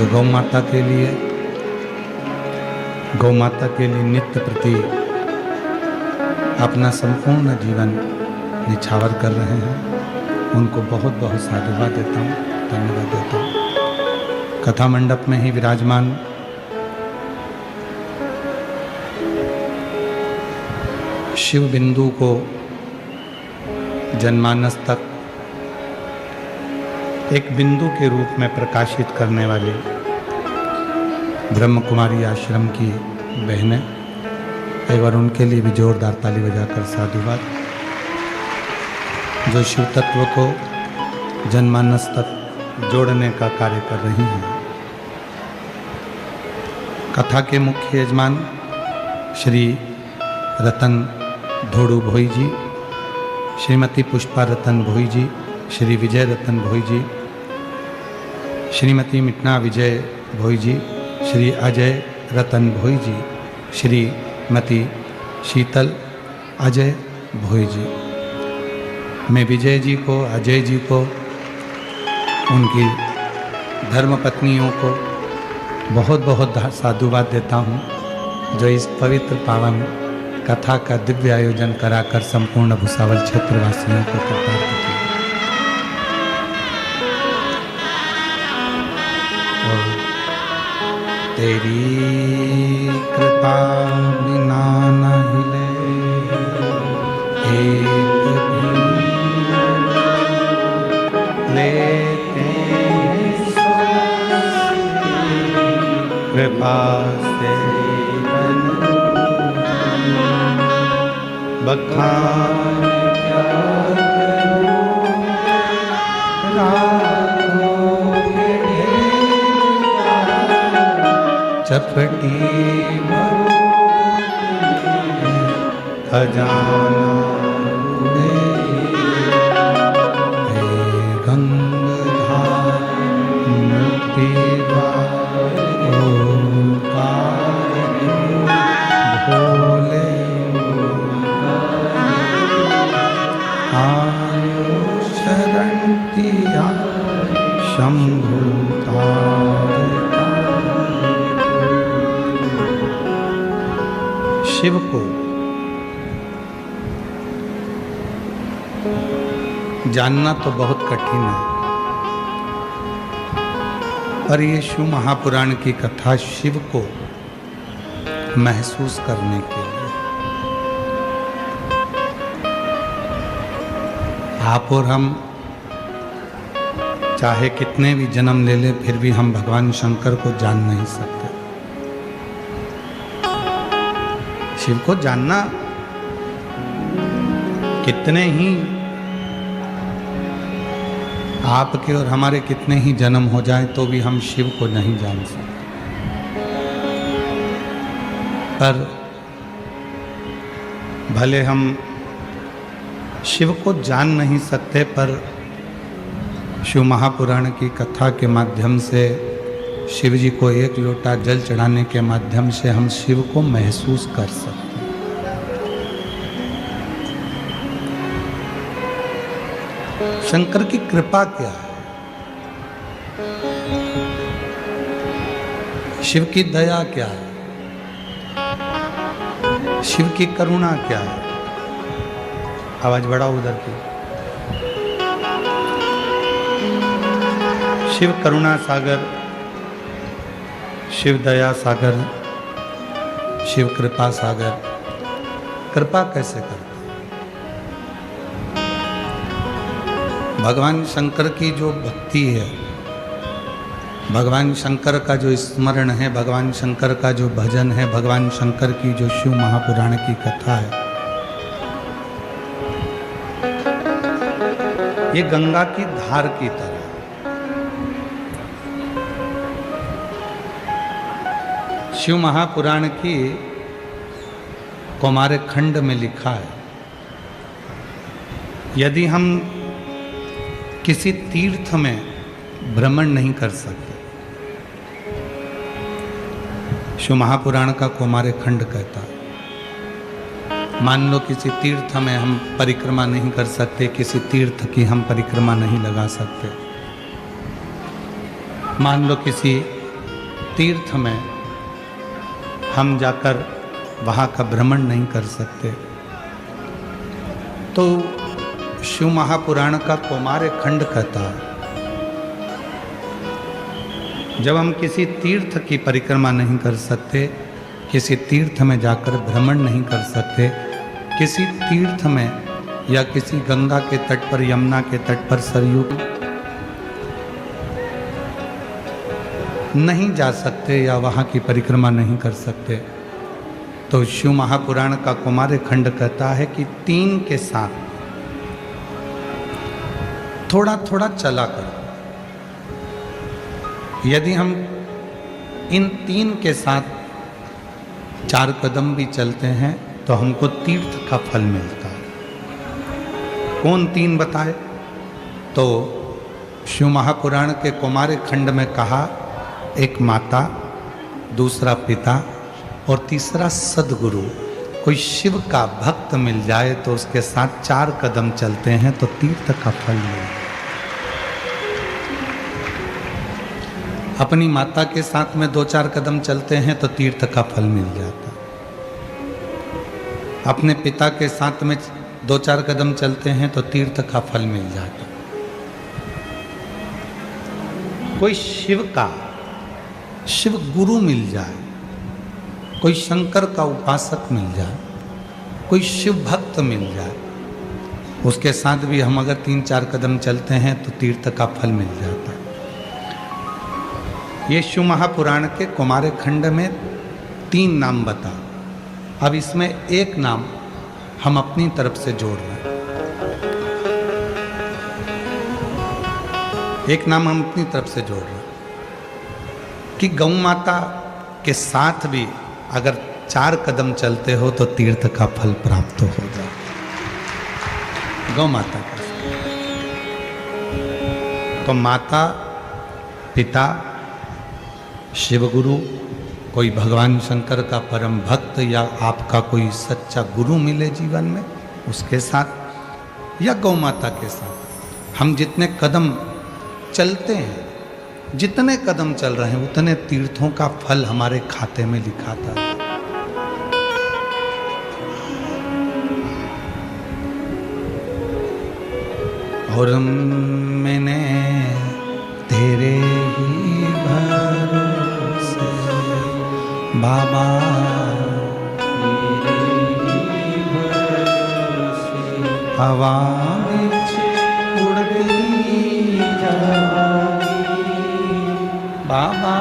जो गौ माता के लिए नित्य प्रति अपना संपूर्ण जीवन निछावर कर रहे हैं, उनको बहुत बहुत साधुवाद देता हूँ, धन्यवाद देता हूँ। कथा मंडप में ही विराजमान शिव बिंदु को जनमानस तक एक बिंदु के रूप में प्रकाशित करने वाली ब्रह्म कुमारी आश्रम की बहनें, एक बार उनके लिए भी जोरदार ताली बजाकर साधुवाद। जो शिव तत्व को जनमानस तक जोड़ने का कार्य कर रही हैं। कथा के मुख्य यजमान श्री रतन धोड़ू भोई जी, श्रीमती पुष्पा रतन भोई जी, श्री विजय रतन भोई जी, श्रीमती मिटना विजय भोई जी, श्री अजय रतन भोई जी, श्रीमती शीतल अजय भोई जी। मैं विजय जी को, अजय जी को, उनकी धर्मपत्नियों को बहुत बहुत साधुवाद देता हूँ, जो इस पवित्र पावन कथा का दिव्य आयोजन कराकर संपूर्ण भुसावल क्षेत्रवासियों को कृतार्थ किया। तेरी कृपा बिना न हिले एक भी लेते कृपा से बखान क्या चपटी खजाना गंगाधार मुक्ति भोले शरण किया शंभु शिव को जानना तो बहुत कठिन है, पर ये शिव महापुराण की कथा शिव को महसूस करने के लिए आप और हम चाहे कितने भी जन्म ले लें, फिर भी हम भगवान शंकर को जान नहीं सकते। शिव को जानना कितने ही आपके और हमारे कितने ही जन्म हो जाए तो भी हम शिव को नहीं जान सकते। पर भले हम शिव को जान नहीं सकते, पर शिव महापुराण की कथा के माध्यम से शिव जी को एक लोटा जल चढ़ाने के माध्यम से हम शिव को महसूस कर सकते हैं। शंकर की कृपा क्या है, शिव की दया क्या है, शिव की करुणा क्या है। आवाज बढ़ाओ उधर की। शिव करुणा सागर, शिव दया सागर, शिव कृपा सागर। कृपा कैसे करता? भगवान शंकर की जो भक्ति है, भगवान शंकर का जो स्मरण है, भगवान शंकर का जो भजन है, भगवान शंकर की जो शिव महापुराण की कथा है, ये गंगा की धार की तरह। शिव महापुराण की कौमार खंड में लिखा है, यदि हम किसी तीर्थ में भ्रमण नहीं कर सकते, शिव महापुराण का कौमार खंड कहता है, मान लो किसी तीर्थ में हम परिक्रमा नहीं कर सकते, किसी तीर्थ की हम परिक्रमा नहीं लगा सकते, मान लो किसी तीर्थ में हम जाकर वहाँ का भ्रमण नहीं कर सकते। तो शिव महापुराण का कौमार्य खंड कहता है, जब हम किसी तीर्थ की परिक्रमा नहीं कर सकते, किसी तीर्थ में जाकर भ्रमण नहीं कर सकते, किसी तीर्थ में या किसी गंगा के तट पर, यमुना के तट पर, सरयू नहीं जा सकते या वहाँ की परिक्रमा नहीं कर सकते, तो शिव महापुराण का कौमार्य खंड कहता है कि 3 के साथ थोड़ा थोड़ा चला करो। यदि हम इन 3 के साथ 4 कदम भी चलते हैं तो हमको तीर्थ का फल मिलता है। कौन 3 बताए? तो शिव महापुराण के कौमार्य खंड में कहा, एक माता, दूसरा पिता और तीसरा सद्गुरु। कोई शिव का भक्त मिल जाए तो उसके साथ 4 कदम चलते हैं तो तीर्थ का फल मिलता है। अपनी माता के साथ में 2-4 कदम चलते हैं तो तीर्थ का फल मिल जाता है। अपने पिता के साथ में 2-4 कदम चलते हैं तो तीर्थ का फल मिल जाता है। कोई शिव गुरु मिल जाए, कोई शंकर का उपासक मिल जाए, कोई शिव भक्त मिल जाए, उसके साथ भी हम अगर 3-4 कदम चलते हैं तो तीर्थ का फल मिल जाता है। ये शिव महापुराण के कौमार्य खंड में 3 नाम बता। अब इसमें एक नाम हम अपनी तरफ से जोड़ रहे हैं। एक नाम हम अपनी तरफ से जोड़ रहे हैं कि गौ माता के साथ भी अगर 4 कदम चलते हो तो तीर्थ का फल प्राप्त हो जाए। गौ माता के साथ तो माता, पिता, शिव गुरु, कोई भगवान शंकर का परम भक्त या आपका कोई सच्चा गुरु मिले जीवन में, उसके साथ या गौ माता के साथ हम जितने कदम चलते हैं, जितने कदम चल रहे हैं, उतने तीर्थों का फल हमारे खाते में लिखा था। और मैंने तेरे ही भरोसे बाबा, हवा बिच उड़ती जाएगी बाबा,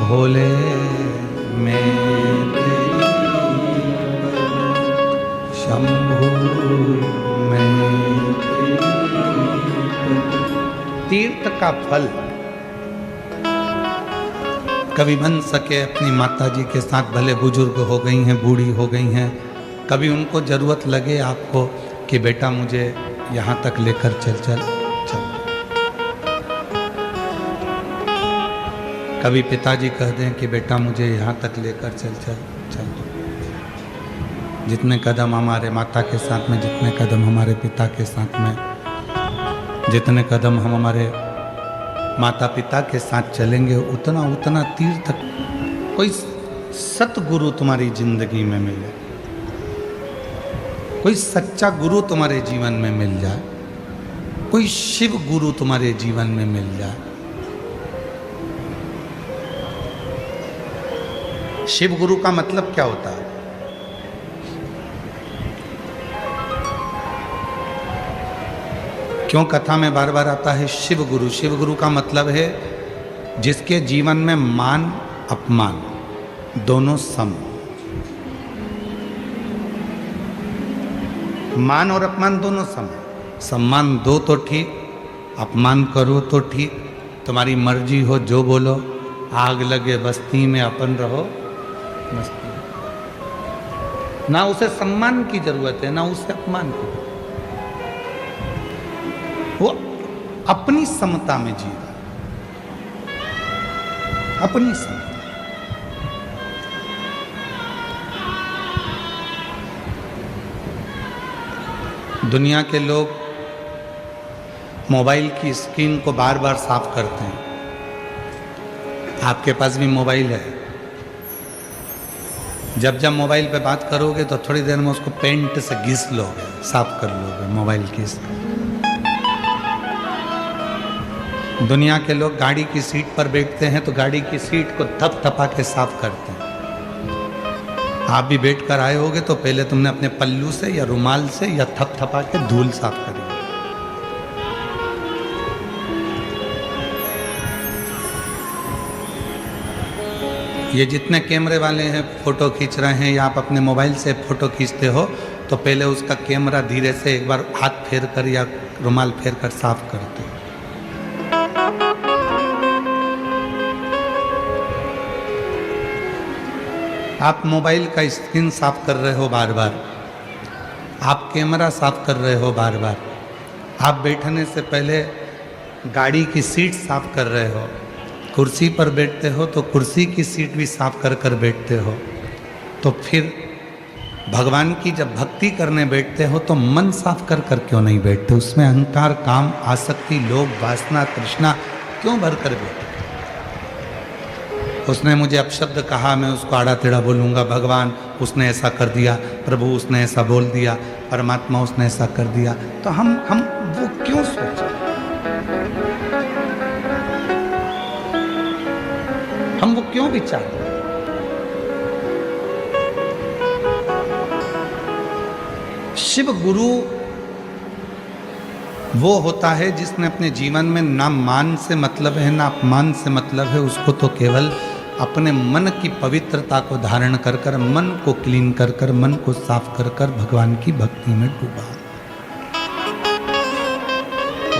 भोले में शंभु में। तीर्थ का फल कभी बन सके अपनी माता जी के साथ, भले बुजुर्ग हो गई हैं, बूढ़ी हो गई हैं, कभी उनको ज़रूरत लगे आपको कि बेटा मुझे यहाँ तक लेकर चल। कभी पिताजी कह दें कि बेटा मुझे यहाँ तक लेकर चल। जितने कदम हमारे माता के साथ में, जितने कदम हमारे पिता के साथ में, जितने कदम हम हमारे माता पिता के साथ चलेंगे, उतना उतना तीर्थ। कोई सतगुरु तुम्हारी जिंदगी में मिले, कोई सच्चा गुरु तुम्हारे जीवन में मिल जाए, कोई शिव गुरु तुम्हारे जीवन में मिल जाए। शिव गुरु का मतलब क्या होता है? क्यों कथा में बार बार आता है शिव गुरु? शिव गुरु का मतलब है जिसके जीवन में मान अपमान दोनों सम। मान और अपमान दोनों सम। सम्मान दो तो ठीक, अपमान करो तो ठीक, तुम्हारी मर्जी हो जो बोलो। आग लगे बस्ती में अपन रहो मस्ती। ना उसे सम्मान की जरूरत है, ना उसे अपमान की। वो अपनी समता में जी रहा, अपनी समता। दुनिया के लोग मोबाइल की स्क्रीन को बार बार साफ करते हैं। आपके पास भी मोबाइल है, जब जब मोबाइल पे बात करोगे तो थोड़ी देर में उसको पेंट से घिस लोगे, साफ कर लोगे मोबाइल की स्क्रीन। दुनिया के लोग गाड़ी की सीट पर बैठते हैं तो गाड़ी की सीट को थपथपा के साफ करते हैं। आप भी बैठ कर आए होगे तो पहले तुमने अपने पल्लू से या रुमाल से या थपथपा के धूल साफ करी। ये जितने कैमरे वाले हैं फोटो खींच रहे हैं या आप अपने मोबाइल से फोटो खींचते हो तो पहले उसका कैमरा धीरे से एक बार हाथ फेर कर या रुमाल फेर कर साफ करते हो। आप मोबाइल का स्क्रीन साफ कर रहे हो बार बार, आप कैमरा साफ कर रहे हो बार बार, आप बैठने से पहले गाड़ी की सीट साफ कर रहे हो, कुर्सी पर बैठते हो तो कुर्सी की सीट भी साफ कर कर बैठते हो। तो फिर भगवान की जब भक्ति करने बैठते हो तो मन साफ कर कर क्यों नहीं बैठते? उसमें अहंकार, काम, आसक्ति, लोभ, वासना, तृष्णा क्यों भर कर बैठते? उसने मुझे अपशब्द कहा, मैं उसको आड़ा टेढ़ा बोलूँगा। भगवान उसने ऐसा कर दिया, प्रभु उसने ऐसा बोल दिया, परमात्मा उसने ऐसा कर दिया। तो हम वो क्यों सोचें? हम वो क्यों विचार? शिव गुरु वो होता है जिसने अपने जीवन में ना मान से मतलब है ना अपमान से मतलब है। उसको तो केवल अपने मन की पवित्रता को धारण कर कर, मन को क्लीन कर कर, मन को साफ कर कर भगवान की भक्ति में डूबा।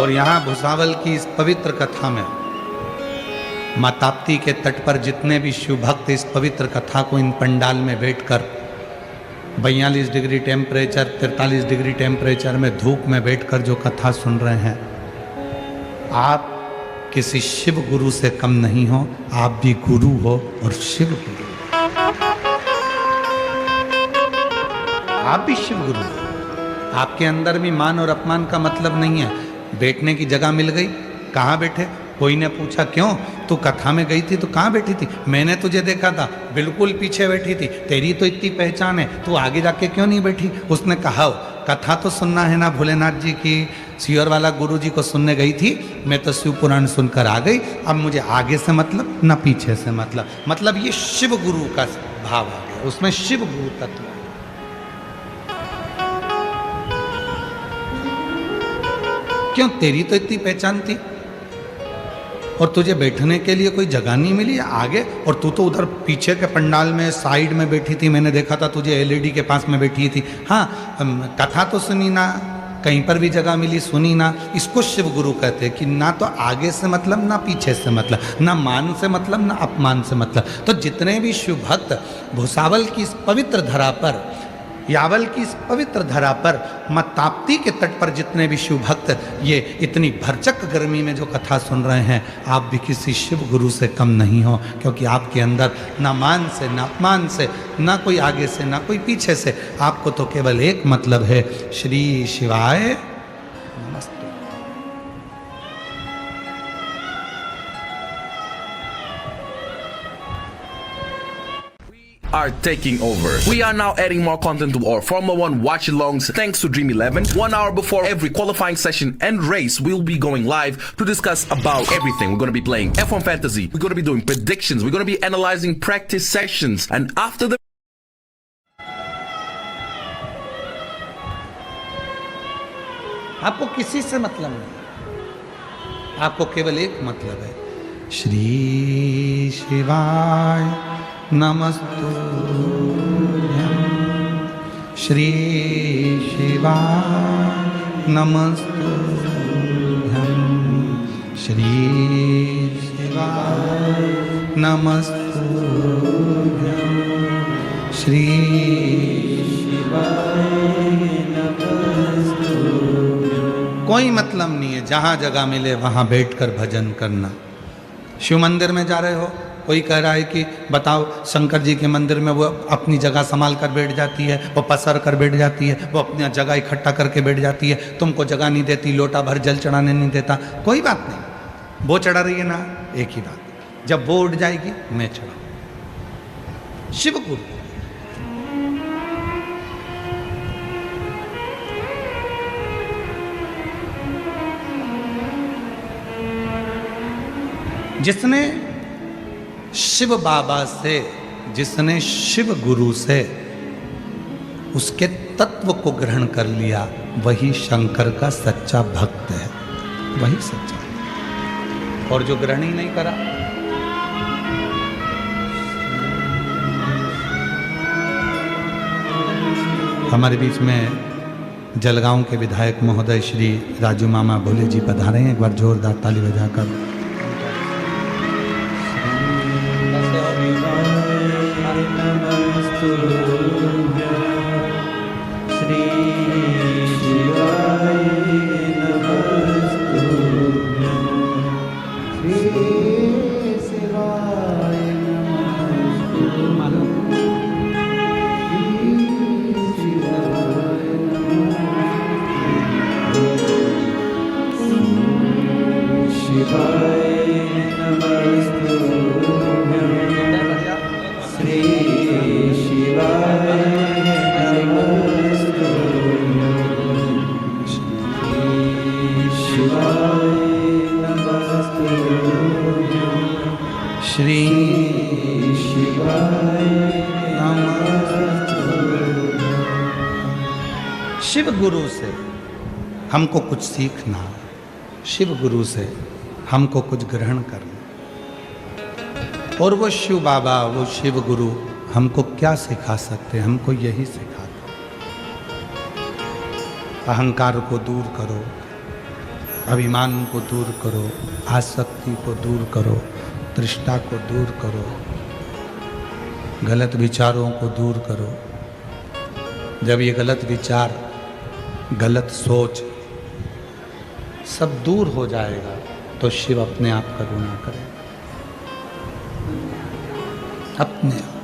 और यहाँ भुसावल की इस पवित्र कथा में माँ ताप्ती के तट पर जितने भी शिव भक्त इस पवित्र कथा को इन पंडाल में बैठकर 42 डिग्री टेम्परेचर, 43 डिग्री टेम्परेचर में धूप में बैठकर जो कथा सुन रहे हैं, आप किसी शिव गुरु से कम नहीं हो। आप भी गुरु हो और शिव गुरु, आप भी शिव गुरु हो। आपके अंदर भी मान और अपमान का मतलब नहीं है। बैठने की जगह मिल गई, कहाँ बैठे? कोई ने पूछा क्यों तू कथा में गई थी तो कहाँ बैठी थी? मैंने तुझे देखा था, बिल्कुल पीछे बैठी थी, तेरी तो इतनी पहचान है, तू आगे जाके क्यों नहीं बैठी? उसने कहा कथा तो सुनना है ना भोलेनाथ जी की, सियोर वाला गुरु जी को सुनने गई थी, मैं तो शिव पुराण सुनकर आ गई, अब मुझे आगे से मतलब ना पीछे से मतलब ये शिव गुरु का भाव आ गया, उसमें शिव गुरु तत्व। क्यों? तेरी तो इतनी पहचान थी और तुझे बैठने के लिए कोई जगह नहीं मिली आगे, और तू तो उधर पीछे के पंडाल में साइड में बैठी थी, मैंने देखा था तुझे एलईडी के पास में बैठी थी। हाँ, कथा तो सुनी ना, कहीं पर भी जगह मिली सुनी ना। इसको शिव गुरु कहते हैं कि ना तो आगे से मतलब ना पीछे से मतलब, ना मान से मतलब ना अपमान से मतलब। तो जितने भी शिव भक्त भुसावल की इस पवित्र धरा पर, यावल की इस पवित्र धरा पर, माँ ताप्ती के तट पर जितने भी शिव भक्त ये इतनी भरचक गर्मी में जो कथा सुन रहे हैं, आप भी किसी शिव गुरु से कम नहीं हो, क्योंकि आपके अंदर ना मान से ना अपमान से, ना कोई आगे से ना कोई पीछे से, आपको तो केवल एक मतलब है, श्री शिवाय नमस्ते। Are taking over. We are now adding more content to our Formula 1 watch-alongs thanks to Dream 11. 1 hour before every qualifying session and race, we'll be going live to discuss about everything. We're going to be playing F1 Fantasy. We're going to be doing predictions. We're going to be analyzing practice sessions. And after the आपको किसी से मतलब नहीं, आपको केवल एक मतलब है, श्री शिवाय नमस्तुभ्यं, श्री शिवाय नमस्तुभ्यं, श्री शिवाय नमस्तुभ्यं, श्री शिवाय नमस्तुभ्यं। कोई मतलब नहीं है, जहाँ जगह मिले वहाँ बैठकर भजन करना। शिव मंदिर में जा रहे हो, कोई कह रहा है कि बताओ शंकर जी के मंदिर में वो अपनी जगह संभाल कर बैठ जाती है, वो पसर कर बैठ जाती है, वो अपनी जगह इकट्ठा करके बैठ जाती है, तुमको जगह नहीं देती, लोटा भर जल चढ़ाने नहीं देता। कोई बात नहीं, वो चढ़ा रही है ना, एक ही बात, जब वो उठ जाएगी मैं चढ़ाऊं। शिव गुरु जिसने शिव बाबा से, जिसने शिव गुरु से उसके तत्व को ग्रहण कर लिया, वही शंकर का सच्चा भक्त है, वही सच्चा है। और जो ग्रहण ही नहीं करा, हमारे बीच में जलगांव के विधायक महोदय श्री राजू मामा भोले जी पधारे हैं, एक बार जोरदार ताली बजाकर। श्री शिव गुरु से हमको कुछ सीखना, शिव गुरु से हमको कुछ ग्रहण करना। और वो शिव बाबा, वो शिव गुरु हमको क्या सिखा सकते हैं? हमको यही सिखाते, अहंकार को दूर करो, अभिमान को दूर करो, आसक्ति को दूर करो, तृष्णा को दूर करो, गलत विचारों को दूर करो। जब ये गलत विचार, गलत सोच सब दूर हो जाएगा तो शिव अपने आप करुणा करेगा, अपने आप।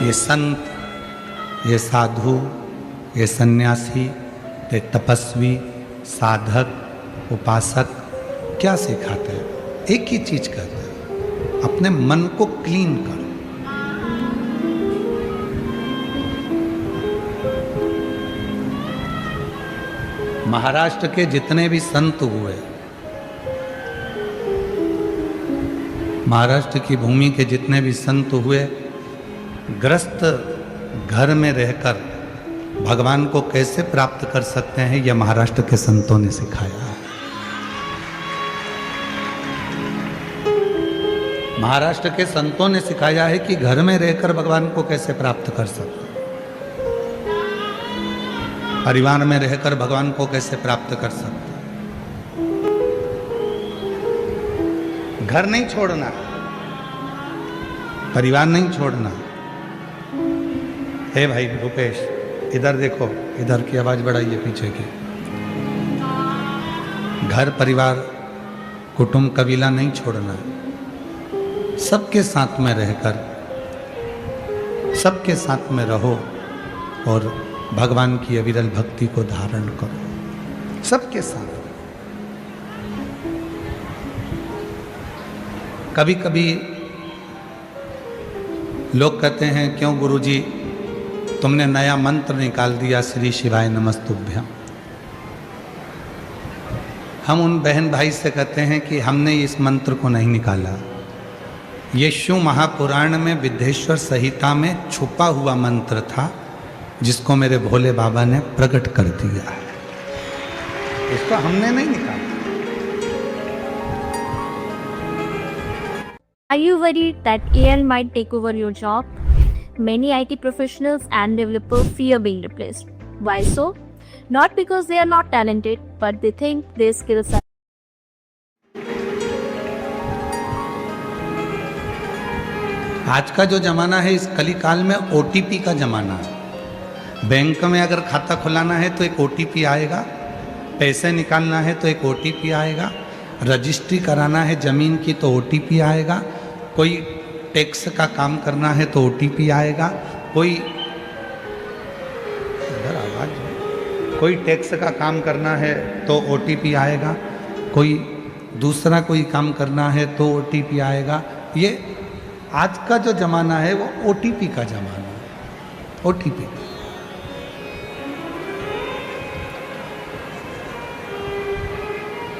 ये संत, ये साधु, ये सन्यासी, ये तपस्वी, साधक, उपासक क्या सिखाते हैं? एक ही चीज कहते हैं, अपने मन को क्लीन करो। महाराष्ट्र के जितने भी संत हुए, महाराष्ट्र की भूमि के जितने भी संत हुए, ग्रस्त घर में रहकर भगवान को कैसे प्राप्त कर सकते हैं, यह महाराष्ट्र के संतों ने सिखाया है। महाराष्ट्र के संतों ने सिखाया है कि घर में रहकर भगवान को कैसे प्राप्त कर सकते हैं, परिवार में रहकर भगवान को कैसे प्राप्त कर सकते हैं। घर नहीं छोड़ना, परिवार नहीं छोड़ना। हे भाई रुपेश, इधर देखो, इधर की आवाज बढ़ाइए पीछे की। घर परिवार कुटुंब कबीला नहीं छोड़ना, सबके साथ में रहकर सबके साथ में रहो और भगवान की अविरल भक्ति को धारण करो, सबके साथ। कभी कभी लोग कहते हैं, क्यों गुरुजी तुमने नया मंत्र निकाल दिया, श्री शिवाय नमस्तुभ्यम। हम उन बहन भाई से कहते हैं कि हमने इस मंत्र को नहीं निकाला, ये शिव महापुराण में विद्येश्वर संहिता में छुपा हुआ मंत्र था, जिसको मेरे भोले बाबा ने प्रकट कर दिया है, इसको हमने नहीं निकाला। Are you worried that AI might take over your job? Many IT professionals and developers fear being replaced. Why so? Not because they are not talented, but they think their skills are. आज का जो जमाना है, इस कलिकाल में OTP का जमाना है। बैंक में अगर खाता खुलाना है तो एक OTP आएगा, पैसे निकालना है तो एक OTP आएगा, रजिस्ट्री कराना है ज़मीन की तो OTP आएगा, कोई टैक्स का काम करना है तो OTP आएगा, कोई इधर आवाज़ है, कोई टैक्स का काम करना है तो OTP आएगा, कोई दूसरा कोई काम करना है तो OTP आएगा। ये आज का जो ज़माना है वो OTP का ज़माना है, OTP।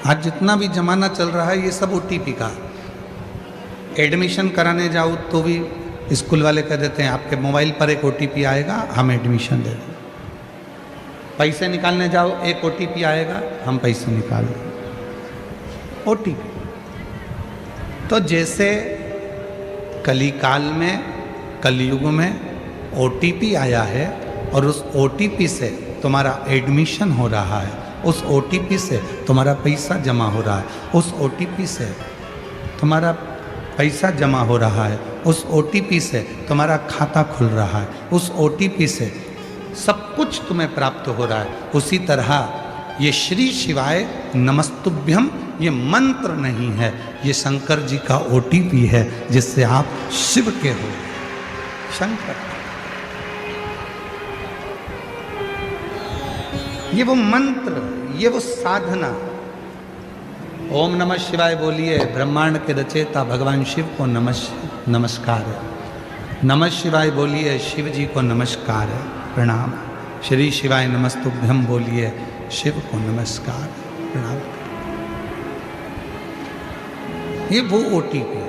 आज जितना भी ज़माना चल रहा है ये सब OTP का। एडमिशन कराने जाओ तो भी स्कूल वाले कह देते हैं आपके मोबाइल पर एक OTP आएगा, हम एडमिशन दे देंगे। पैसे निकालने जाओ एक OTP आएगा, हम पैसे निकाल देंगे। OTP। तो जैसे कलिकाल में, कलयुग में OTP आया है और उस OTP से तुम्हारा एडमिशन हो रहा है, उस OTP से तुम्हारा पैसा जमा हो रहा है, उस OTP से तुम्हारा पैसा जमा हो रहा है, उस OTP से तुम्हारा खाता खुल रहा है, उस OTP से सब कुछ तुम्हें प्राप्त हो रहा है। उसी तरह ये श्री शिवाय नमस्तुभ्यम ये मंत्र नहीं है, ये शंकर जी का OTP है जिससे आप शिव के हो। शंकर ये वो मंत्र, ये वो साधना। ओम नमः शिवाय बोलिए, ब्रह्मांड के रचयिता भगवान शिव को नमस्कार है। नमः शिवाय बोलिए, शिव जी को नमस्कार है, प्रणाम। श्री शिवाय नमस्तुभ्यम बोलिए, शिव को नमस्कार, प्रणाम। ये वो OTP।